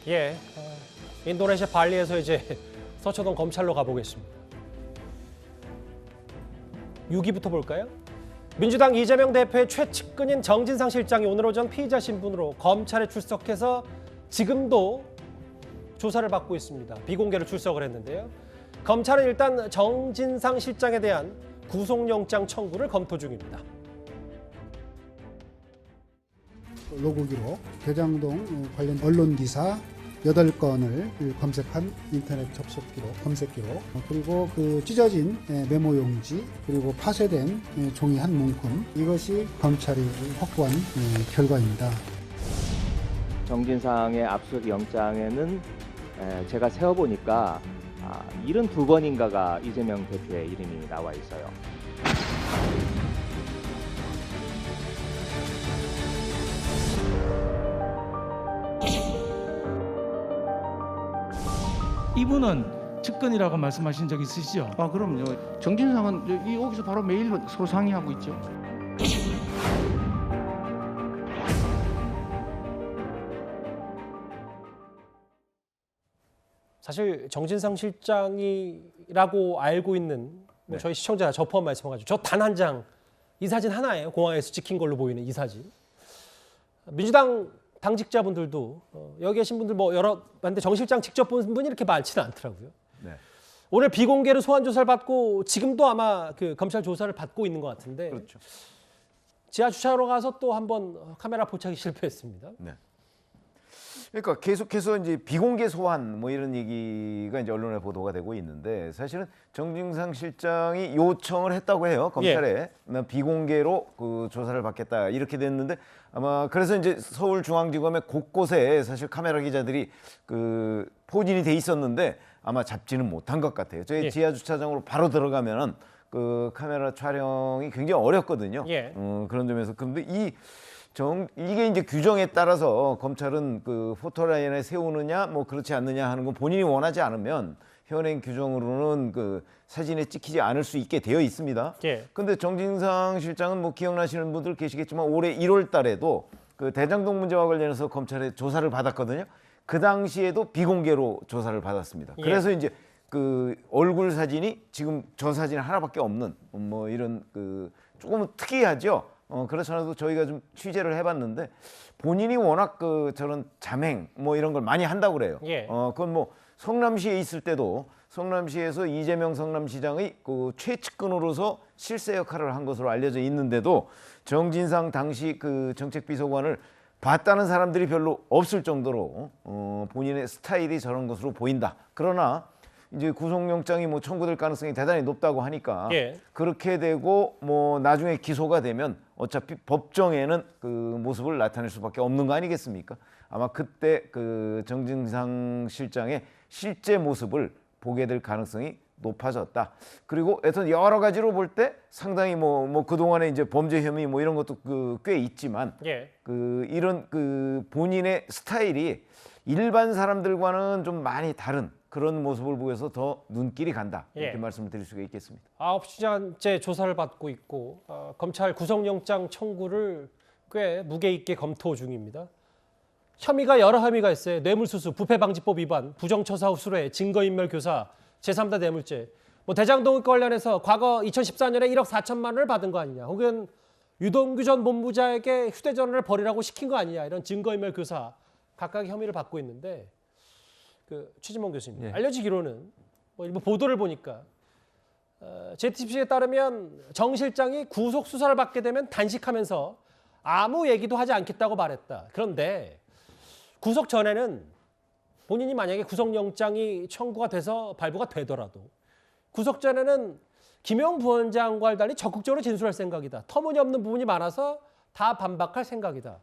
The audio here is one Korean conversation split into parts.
예, 인도네시아 발리에서 이제 서초동 검찰로 가보겠습니다. 6위부터 볼까요? 민주당 이재명 대표의 최측근인 정진상 실장이 오늘 오전 피의자 신분으로 검찰에 출석해서 지금도 조사를 받고 있습니다. 비공개로 출석을 했는데요. 검찰은 일단 정진상 실장에 대한 구속영장 청구를 검토 중입니다. 로그기록, 대장동 관련 언론 기사 8건을 검색한 인터넷 접속 기록, 검색 기록, 그리고 그 찢어진 메모 용지, 그리고 파쇄된 종이 한 문큼, 이것이 검찰이 확보한 결과입니다. 정진상의 압수수색 영장에는 제가 세어보니까 72번인가가 이재명 대표의 이름이 나와 있어요. 이분은 측근이라고 말씀하신 적 있으시죠? 아, 그럼요. 정진상은 여기서 바로 매일 서로 상의하고 있죠. 사실 정진상 실장이라고 알고 있는 저희 시청자 저 포함 말씀하가지고 저 단 한 장 이 사진 하나예요. 공항에서 찍힌 걸로 보이는 이 사진. 민주당 당직자분들도 여기 계신 분들 뭐 여러 봤는데 정 실장 직접 본 분이 이렇게 많지는 않더라고요. 네. 오늘 비공개로 소환 조사를 받고 지금도 아마 그 검찰 조사를 받고 있는 것 같은데 그렇죠. 지하 주차로 가서 또 한번 카메라 포착이 실패했습니다. 네. 그러니까 계속해서 이제 비공개 소환 뭐 이런 얘기가 이제 언론에 보도가 되고 있는데 사실은 정진상 실장이 요청을 했다고 해요. 검찰에 난 비공개로 그 조사를 받겠다 이렇게 됐는데 아마 그래서 이제 서울중앙지검의 곳곳에 사실 카메라 기자들이 그 포진이 돼 있었는데 아마 잡지는 못한 것 같아요. 저희 지하 주차장으로 바로 들어가면은 그 카메라 촬영이 굉장히 어렵거든요. 그런 점에서 근데 이게 이제 규정에 따라서 검찰은 그 포토라인에 세우느냐 뭐 그렇지 않느냐 하는 건 본인이 원하지 않으면 현행 규정으로는 그 사진에 찍히지 않을 수 있게 되어 있습니다. 근데 정진상 실장은 뭐 기억나시는 분들 계시겠지만 올해 1월 달에도 그 대장동 문제와 관련해서 검찰에 조사를 받았거든요. 그 당시에도 비공개로 조사를 받았습니다. 그래서 이제 그 얼굴 사진이 지금 저 사진 하나밖에 없는 뭐 이런 그 조금은 특이하죠. 그렇지 않아도 저희가 좀 취재를 해봤는데 본인이 워낙 그 저런 자맹 뭐 이런 걸 많이 한다고 그래요. 그건 뭐 성남시에 있을 때도 성남시에서 이재명 성남시장의 그 최측근으로서 실세 역할을 한 것으로 알려져 있는데도 정진상 당시 그 정책비서관을 봤다는 사람들이 별로 없을 정도로 본인의 스타일이 저런 것으로 보인다. 그러나 이제 구속영장이 뭐 청구될 가능성이 대단히 높다고 하니까 그렇게 되고 뭐 나중에 기소가 되면 어차피 법정에는 그 모습을 나타낼 수밖에 없는 거 아니겠습니까? 아마 그때 그 정진상 실장의 실제 모습을 보게 될 가능성이 높아졌다. 그리고 하여튼 여러 가지로 볼 때 상당히 뭐 그동안에 이제 범죄 혐의 뭐 이런 것도 그 꽤 있지만 그 이런 그 본인의 스타일이 일반 사람들과는 좀 많이 다른 그런 모습을 보여서 더 눈길이 간다. 이렇게 말씀을 드릴 수가 있겠습니다. 9시간째 조사를 받고 있고 검찰 구속영장 청구를 꽤 무게 있게 검토 중입니다. 혐의가 여러 혐의가 있어요. 뇌물수수, 부패방지법 위반, 부정처사 후 수뢰, 증거인멸교사, 제3자 뇌물죄. 뭐 대장동 관련해서 과거 2014년에 1억 4천만 원을 받은 거 아니냐. 혹은 유동규 전 본부장에게 휴대전화를 버리라고 시킨 거 아니냐. 이런 증거인멸교사 각각의 혐의를 받고 있는데 그 최진봉 교수님, 알려지기로는 뭐 일부 보도를 보니까 JTBC에 따르면 정 실장이 구속 수사를 받게 되면 단식하면서 아무 얘기도 하지 않겠다고 말했다. 그런데 구속 전에는 본인이 만약에 구속영장이 청구가 돼서 발부가 되더라도 구속 전에는 김용 부원장과 달리 적극적으로 진술할 생각이다. 터무니없는 부분이 많아서 다 반박할 생각이다.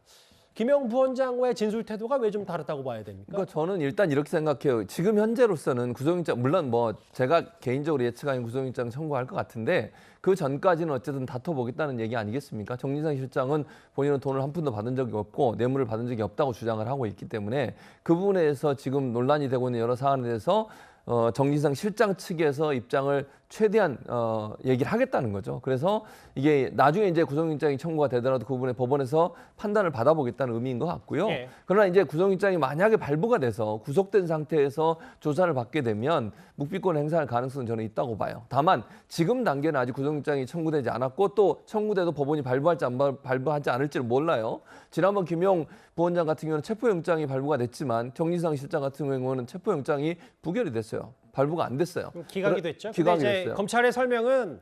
김용 부원장과의 진술 태도가 왜 좀 다르다고 봐야 됩니까? 그러니까 저는 일단 이렇게 생각해요. 지금 현재로서는 구속영장, 물론 뭐 제가 개인적으로 예측하는 구속영장 청구할 것 같은데 그 전까지는 어쨌든 다퉈보겠다는 얘기 아니겠습니까? 정진상 실장은 본인은 돈을 한 푼도 받은 적이 없고 뇌물을 받은 적이 없다고 주장을 하고 있기 때문에 그 부분에 대해서 지금 논란이 되고 있는 여러 사안에 대해서 정진상 실장 측에서 입장을 최대한 얘기를 하겠다는 거죠. 그래서 이게 나중에 이제 구속영장이 청구가 되더라도 그 부분에 법원에서 판단을 받아보겠다는 의미인 것 같고요. 예. 그러나 이제 구속영장이 만약에 발부가 돼서 구속된 상태에서 조사를 받게 되면 묵비권 행사할 가능성은 저는 있다고 봐요. 다만 지금 단계는 아직 구속영장이 청구되지 않았고 또 청구돼도 법원이 발부할지 발부하지 않을지를 몰라요. 지난번 김용 부원장 같은 경우는 체포영장이 발부가 됐지만 정진상 실장 같은 경우는 체포영장이 부결이 됐어요. 발부가 안 됐어요. 기각이 됐죠. 기각이 근데 이제 됐어요. 검찰의 설명은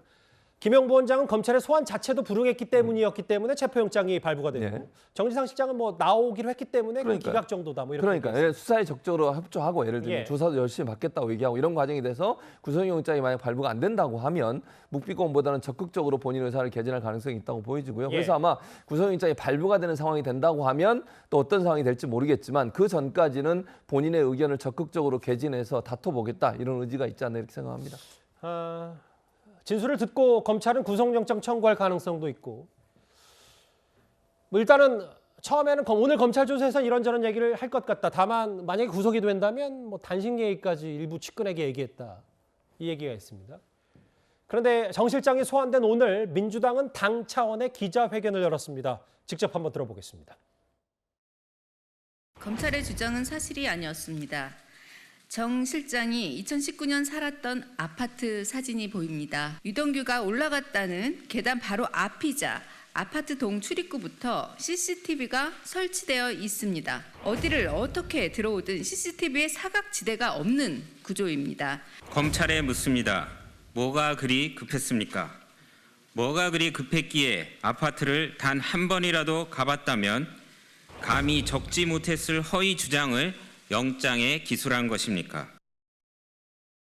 김영부 원장은 검찰의 소환 자체도 불응했기 때문이었기 때문에 체포영장이 발부가 됐고 예. 정진상 실장은 뭐 나오기로 했기 때문에 그 그러니까요. 기각 정도다 뭐 이렇게 그러니까 얘기했어요. 수사에 적극적으로 협조하고 예를 들면 예. 조사도 열심히 받겠다고 얘기하고 이런 과정이 돼서 구속영장이 만약 발부가 안 된다고 하면 묵비권보다는 적극적으로 본인 의사를 개진할 가능성이 있다고 보여지고요. 예. 그래서 아마 구속영장이 발부가 되는 상황이 된다고 하면 또 어떤 상황이 될지 모르겠지만 그 전까지는 본인의 의견을 적극적으로 개진해서 다퉈보겠다 이런 의지가 있지 않나 이렇게 생각합니다. 진술을 듣고 검찰은 구속영장 청구할 가능성도 있고 뭐 일단은 처음에는 오늘 검찰 조사에서 이런저런 얘기를 할 것 같다. 다만 만약에 구속이 된다면 뭐 단식 얘기까지 일부 측근에게 얘기했다. 이 얘기가 있습니다. 그런데 정 실장이 소환된 오늘 민주당은 당 차원의 기자회견을 열었습니다. 직접 한번 들어보겠습니다. 검찰의 주장은 사실이 아니었습니다. 정 실장이 2019년 살았던 아파트 사진이 보입니다. 유동규가 올라갔다는 계단 바로 앞이자 아파트 동 출입구부터 CCTV가 설치되어 있습니다. 어디를 어떻게 들어오든 CCTV에 사각지대가 없는 구조입니다. 검찰에 묻습니다. 뭐가 그리 급했습니까? 뭐가 그리 급했기에 아파트를 단 한 번이라도 가봤다면 감히 적지 못했을 허위 주장을 영장에 기술한 것입니까?